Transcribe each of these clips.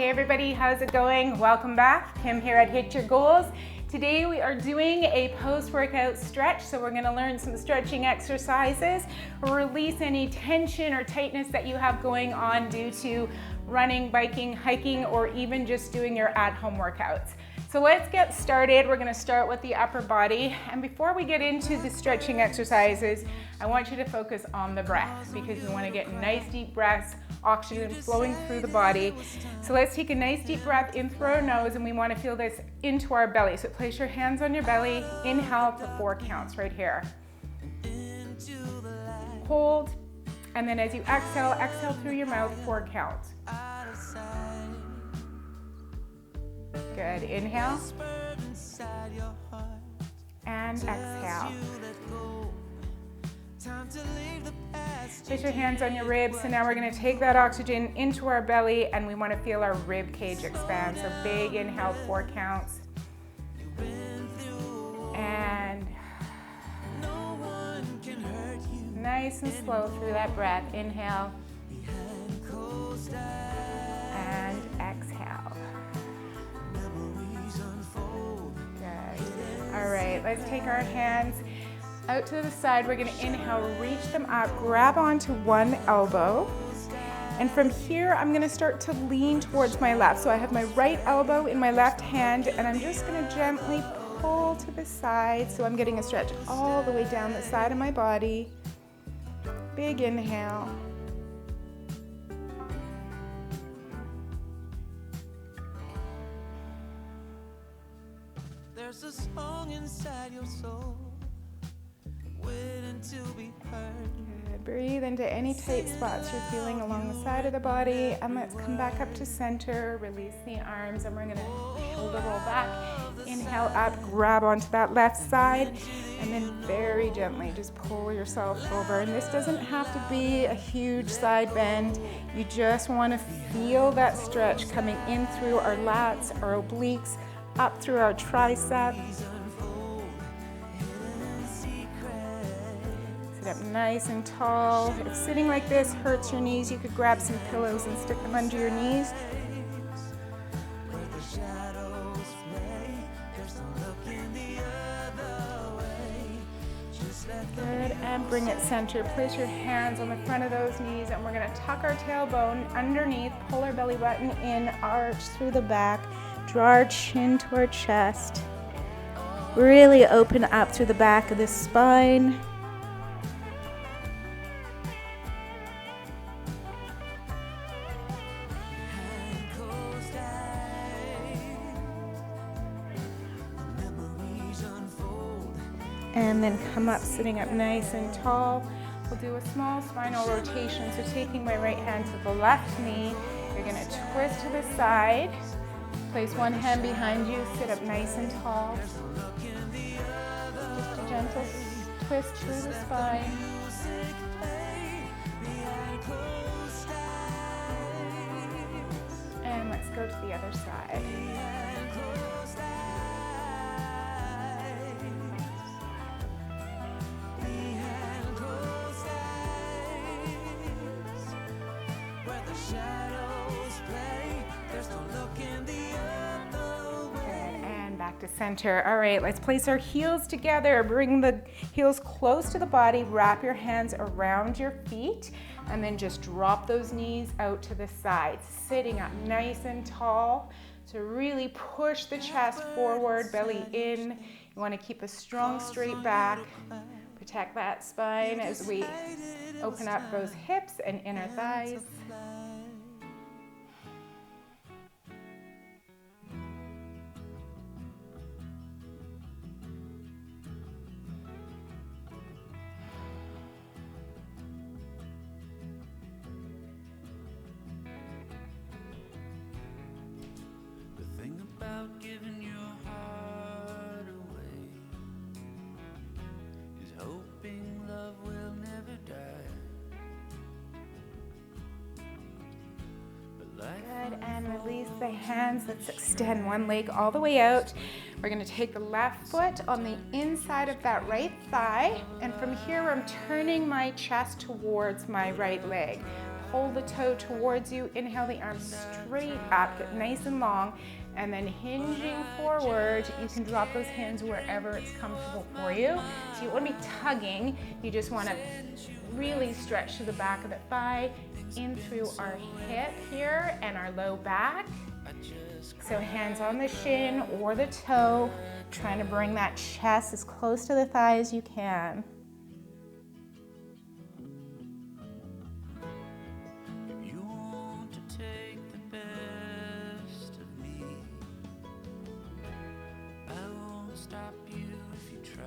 Hey everybody, how's it going? Welcome back. Kim here at Hit Your Goals. Today we are doing a post-workout stretch, so we're going to learn some stretching exercises, release any tension or tightness that you have going on due to running, biking, hiking, or even just doing your at-home workouts. So let's get started. We're going to start with the upper body, and before we get into the stretching exercises, I want you to focus on the breath because we want to get nice deep breaths, oxygen flowing through the body. So let's take a nice deep breath in through our nose, and we want to feel this into our belly. So place your hands on your belly, inhale for 4 counts right here. Hold, and then as you exhale, exhale through your mouth, 4 counts. Good, inhale, and exhale. Place your hands on your ribs. So now we're going to take that oxygen into our belly, and we want to feel our rib cage expand. So big inhale, 4 counts. And nice and slow through that breath. Inhale. And exhale. Good. All right, let's take our hands out to the side. We're going to inhale, reach them up, grab onto one elbow, and from here I'm going to start to lean towards my left. So I have my right elbow in my left hand, and I'm just going to gently pull to the side, so I'm getting a stretch all the way down the side of my body. Big inhale. There's a song inside your soul, waiting to be heard. Good. Breathe into any tight spots you're feeling along the side of the body, and let's come back up to center. Release the arms, and we're going to shoulder roll back. Inhale up, grab onto that left side, and then very gently just pull yourself over. And this doesn't have to be a huge side bend. You just want to feel that stretch coming in through our lats, our obliques, up through our triceps. Sit up nice and tall. If sitting like this hurts your knees, you could grab some pillows and stick them under your knees. Good, and bring it center. Place your hands on the front of those knees, and we're going to tuck our tailbone underneath, pull our belly button in, arch through the back, draw our chin to our chest. Really open up through the back of the spine. And then come up, sitting up nice and tall. We'll do a small spinal rotation. So taking my right hand to the left knee, you're going to twist to the side. Place one hand behind you, sit up nice and tall. Just a gentle twist through the spine. And let's go to the other side. To center. All right, let's place our heels together. Bring the heels close to the body. Wrap your hands around your feet, and then just drop those knees out to the side. Sitting up nice and tall. So really push the chest forward, belly in. You want to keep a strong straight back. Protect that spine as we open up those hips and inner thighs. Giving your heart away is hoping love will never die. Good, and release the hands. Let's extend one leg all the way out. We're going to take the left foot on the inside of that right thigh, and from here I'm turning my chest towards my right leg. pull the toe towards you. Inhale the arms straight up, get nice and long, and then hinging forward, you can drop those hands wherever it's comfortable for you. So you want to be tugging, you just want to really stretch to the back of the thigh, in through our hip here and our low back. So hands on the shin or the toe, trying to bring that chest as close to the thigh as you can. You want to take the best of me. I won't stop you if you try.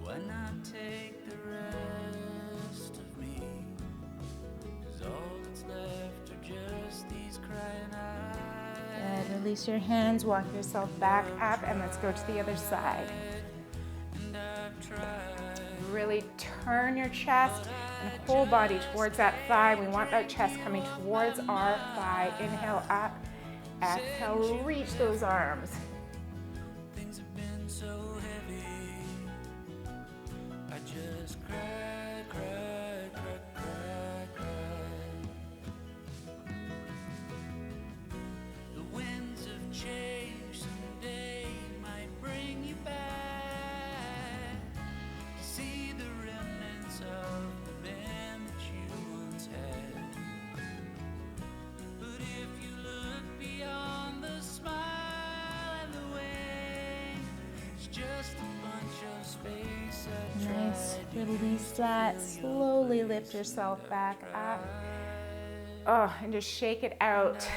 Why not take the rest of me? 'Cause all that's left are just these crying eyes. Good. Release your hands, walk yourself back up, and let's go to the other side. And I've tried. Really turn your chest and whole body towards that thigh. We want that chest coming towards our thigh. Inhale up, exhale, reach those arms. Things have been so heavy. I just cry, cry, cry, cry, cry. The winds have changed. Someday might bring you back to see the remnants of the man that you once had. But if you look beyond the smile and the way, it's just a bunch of space I Nice. tried to Release that. Slowly lift yourself back up. Oh, and just shake it out.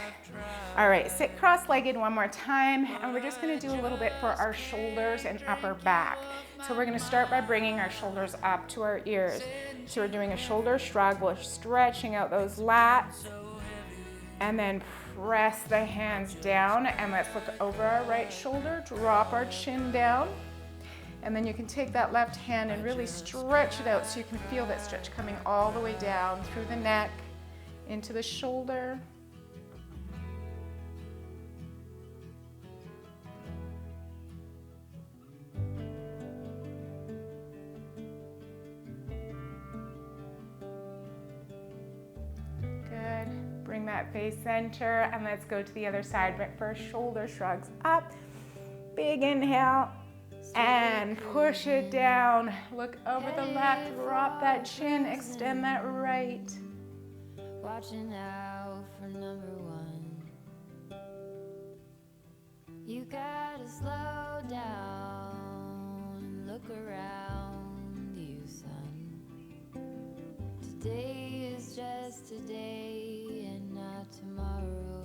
All right, sit cross-legged one more time, and we're just gonna do a little bit for our shoulders and upper back. So we're gonna start by bringing our shoulders up to our ears. So we're doing a shoulder shrug. We're stretching out those lats, and then press the hands down, and let's look over our right shoulder, drop our chin down. And then you can take that left hand and really stretch it out so you can feel that stretch coming all the way down through the neck, into the shoulder. Good. Bring that face center, and let's go to the other side. But first, shoulder shrugs up. Big inhale. And push it down. Look over the left, drop that chin, extend that right. Watching out for number one. You gotta slow down, look around you, son. Today is just today and not tomorrow.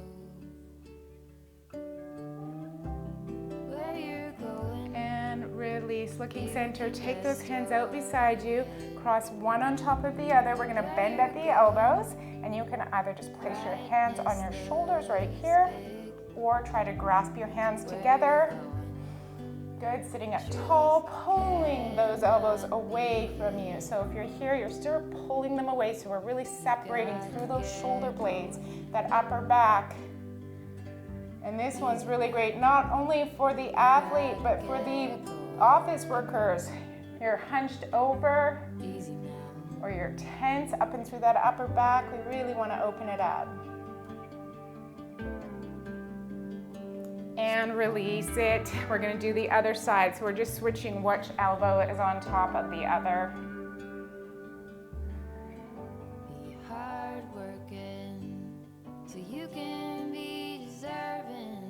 Where you're going. And release, looking center. Take those hands out beside you. Cross one on top of the other. We're gonna bend at the elbows, and you can either just place your hands on your shoulders right here, or try to grasp your hands together. Good, sitting up tall, pulling those elbows away from you. So if you're here, you're still pulling them away, so we're really separating through those shoulder blades, that upper back. And this one's really great, not only for the athlete, but for the office workers. You're hunched over, or you're tense up and through that upper back. We really want to open it up. And release it. We're going to do the other side, so we're just switching which elbow is on top of the other. Be hard working so you can be deserving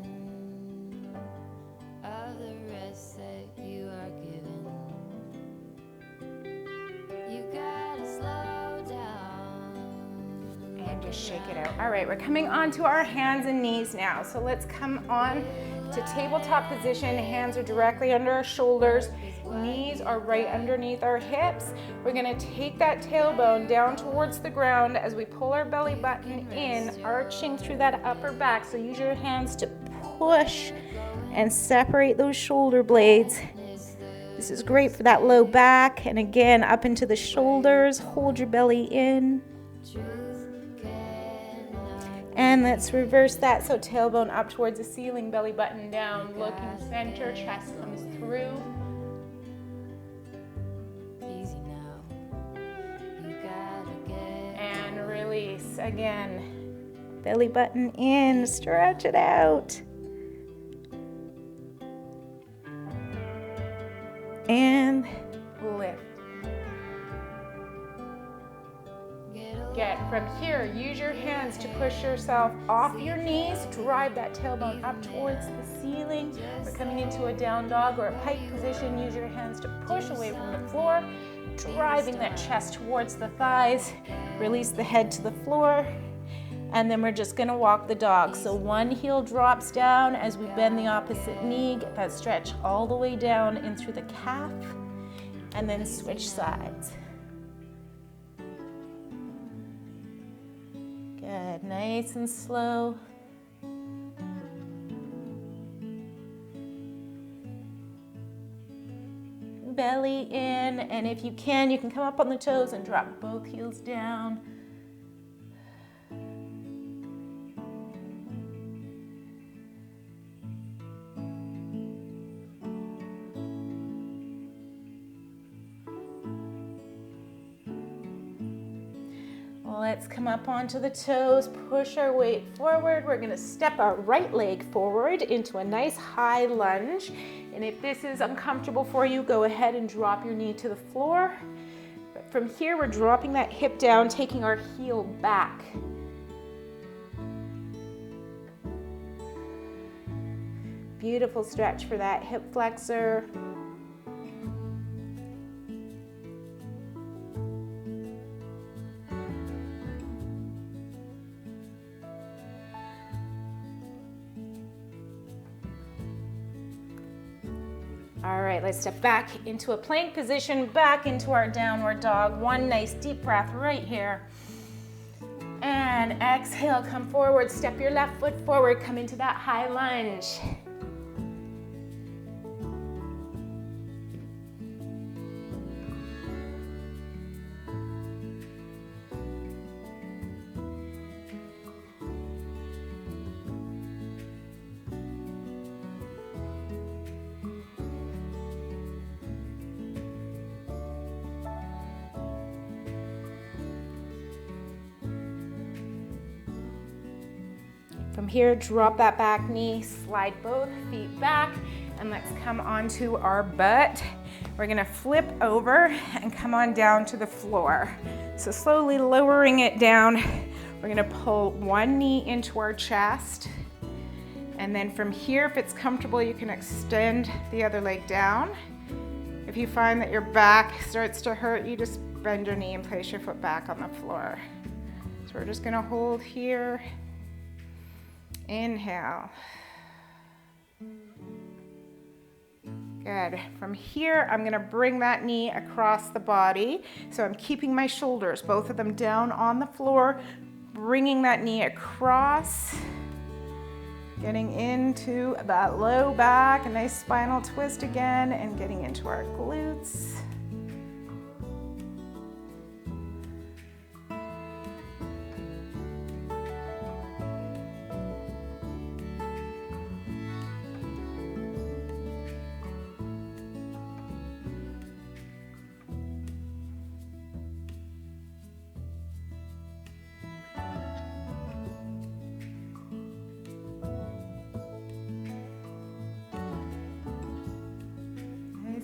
of the rest that you are given. You gotta slow down And just shake it out. All right, we're coming on to our hands and knees now. So let's come on to tabletop position. Hands are directly under our shoulders. Knees are right underneath our hips. We're gonna take that tailbone down towards the ground as we pull our belly button in, arching through that upper back. So use your hands to push and separate those shoulder blades. This is great for that low back, and again, up into the shoulders. Hold your belly in. And let's reverse that. So tailbone up towards the ceiling, belly button down, looking center, chest comes through. again. Belly button in, stretch it out. And lift. Good. From here, use your hands to push yourself off your knees. Drive that tailbone up towards the ceiling. We're coming into a down dog or a pike position. Use your hands to push away from the floor. Driving that chest towards the thighs. Release the head to the floor. And then we're just gonna walk the dog. So one heel drops down as we bend the opposite knee. Get that stretch all the way down in through the calf. And then switch sides. Good, nice and slow. Belly in, and if you can come up on the toes and drop both heels down. Let's come up onto the toes, push our weight forward. We're gonna step our right leg forward into a nice high lunge. And if this is uncomfortable for you, go ahead and drop your knee to the floor. But from here, we're dropping that hip down, taking our heel back. Beautiful stretch for that hip flexor. All right, let's step back into a plank position, back into our downward dog. One nice deep breath right here. And exhale, come forward, step your left foot forward, come into that high lunge. From here, drop that back knee, slide both feet back, and let's come onto our butt. We're gonna flip over and come on down to the floor. So slowly lowering it down, we're gonna pull one knee into our chest. And then from here, if it's comfortable, you can extend the other leg down. If you find that your back starts to hurt, you just bend your knee and place your foot back on the floor. So we're just gonna hold here. Inhale. Good. From here, I'm gonna bring that knee across the body. So I'm keeping my shoulders, both of them down on the floor, bringing that knee across, getting into that low back, a nice spinal twist again, and getting into our glutes.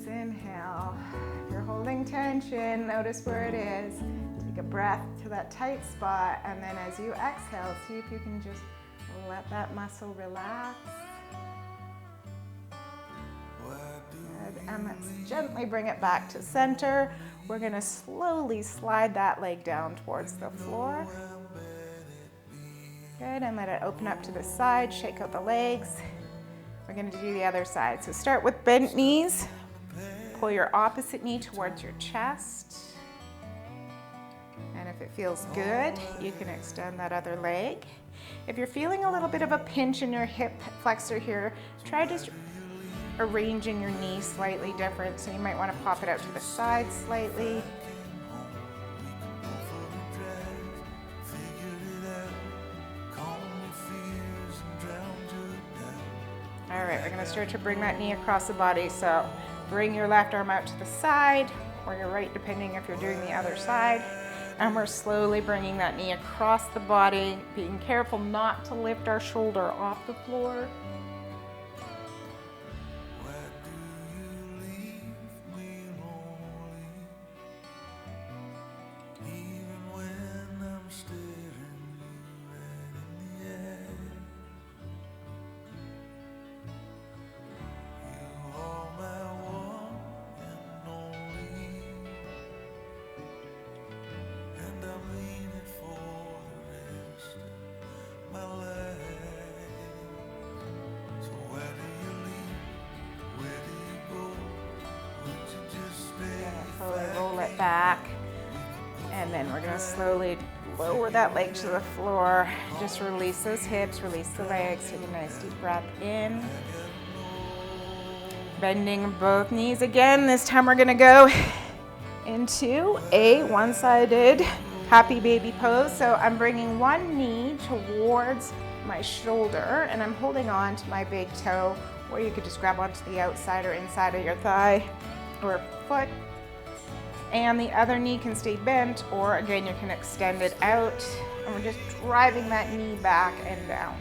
Inhale. If you're holding tension, notice where it is. Take a breath to that tight spot, and then as you exhale, see if you can just let that muscle relax. Good. And let's gently bring it back to center. We're gonna slowly slide that leg down towards the floor. Good, and let it open up to the side, shake out the legs. We're gonna do the other side. So start with bent knees. Pull your opposite knee towards your chest. And if it feels good, you can extend that other leg. If you're feeling a little bit of a pinch in your hip flexor here, try just arranging your knee slightly different. So you might want to pop it out to the side slightly. All right, we're gonna start to bring that knee across the body. So bring your left arm out to the side, or your right, depending if you're doing the other side. And we're slowly bringing that knee across the body, being careful not to lift our shoulder off the floor. Why do you leave me lonely? Even when I'm staring you right in the eye. You are my one and only, and I mean it for the rest of my life. So why do you leave? Where do you go? Would you just stay? Slowly roll it back. And then we're gonna slowly lower that leg to the floor. Just release those hips, release the legs. Take a nice deep breath in. Bending both knees again. This time we're gonna go into a one-sided happy baby pose. So I'm bringing one knee towards my shoulder and I'm holding on to my big toe, or you could just grab onto the outside or inside of your thigh or foot. And the other knee can stay bent, or again, you can extend it out. And we're just driving that knee back and down.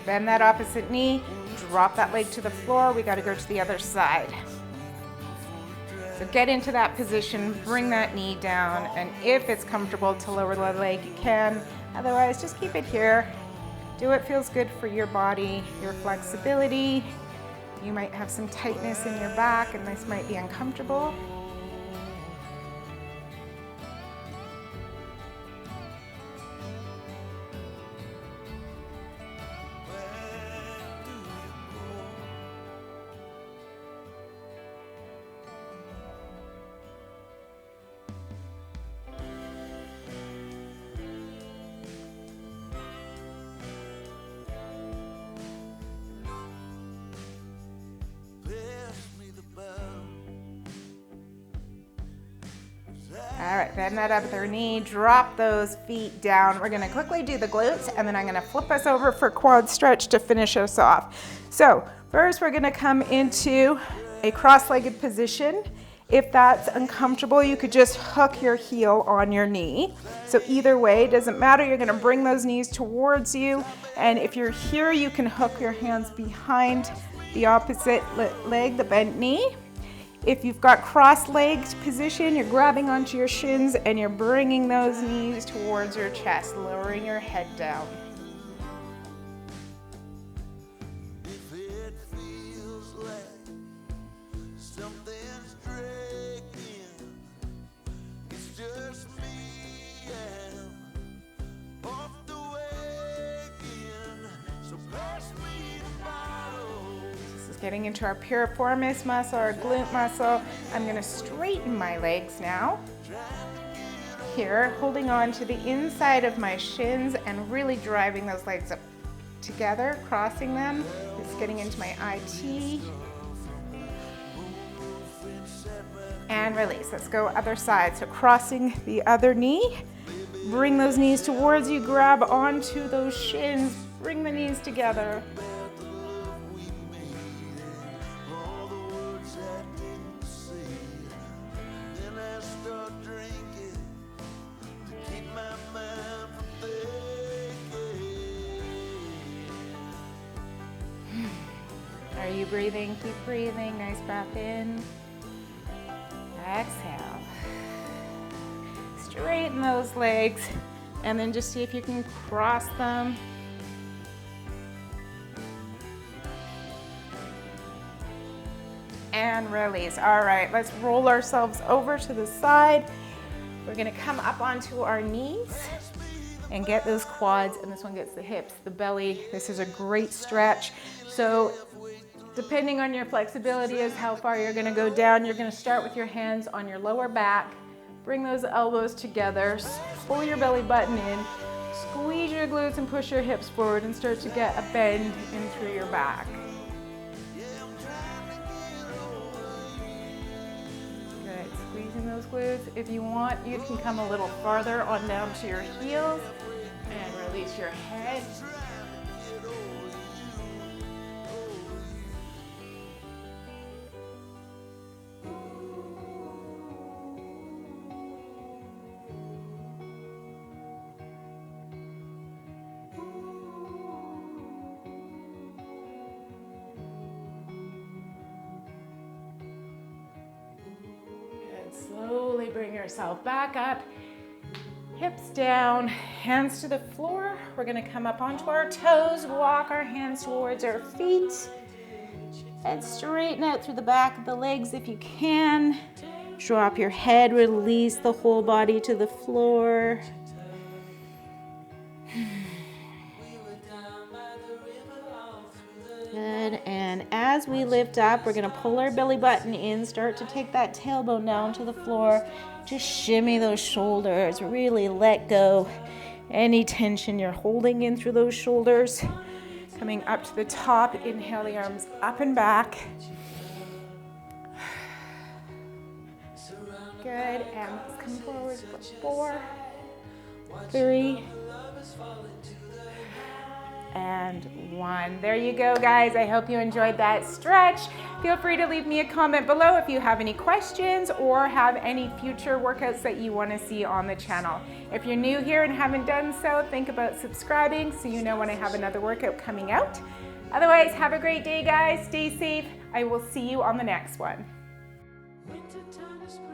Bend that opposite knee, drop that leg to the floor. We got to go to the other side. So get into that position, bring that knee down, and if it's comfortable to lower the leg, you can. Otherwise, just keep it here. Do what feels good for your body, your flexibility. You might have some tightness in your back, and this might be uncomfortable. All right, bend that other knee, drop those feet down. We're gonna quickly do the glutes, and then I'm gonna flip us over for quad stretch to finish us off. So first we're gonna come into a cross-legged position. If that's uncomfortable, you could just hook your heel on your knee. So either way, it doesn't matter. You're gonna bring those knees towards you. And if you're here, you can hook your hands behind the opposite leg, the bent knee. If you've got cross-legged position, you're grabbing onto your shins and you're bringing those knees towards your chest, lowering your head down. Getting into our piriformis muscle, our glute muscle. I'm gonna straighten my legs now. Here, holding on to the inside of my shins and really driving those legs up together, crossing them. Just getting into my IT. And release. Let's go other side. So crossing the other knee. Bring those knees towards you, grab onto those shins, bring the knees together. Are you breathing? Keep breathing. Nice breath in. Exhale. Straighten those legs and then just see if you can cross them. And release. All right, let's roll ourselves over to the side. We're gonna come up onto our knees and get those quads, and this one gets the hips, the belly. This is a great stretch. So depending on your flexibility is how far you're gonna go down. You're gonna start with your hands on your lower back, bring those elbows together, pull your belly button in, Squeeze your glutes and push your hips forward and start to get a bend in through your back. Good, squeezing those glutes. If you want, you can come a little farther on down to your heels and release your head. Slowly bring yourself back up, hips down, hands to the floor. We're gonna come up onto our toes, walk our hands towards our feet, and straighten out through the back of the legs if you can. Drop your head, release the whole body to the floor. Good, and as we lift up, we're gonna pull our belly button in, start to take that tailbone down to the floor. Just shimmy those shoulders, really let go any tension you're holding in through those shoulders. Coming up to the top, inhale the arms up and back. Good, and let's come forward for 4, 3, and 1. There you go, guys. I hope you enjoyed that stretch. Feel free to leave me a comment below if you have any questions or have any future workouts that you want to see on the channel. If you're new here and haven't done so, think about subscribing so you know when I have another workout coming out. Otherwise, have a great day, guys. Stay safe. I will see you on the next one. Wintertime to spring.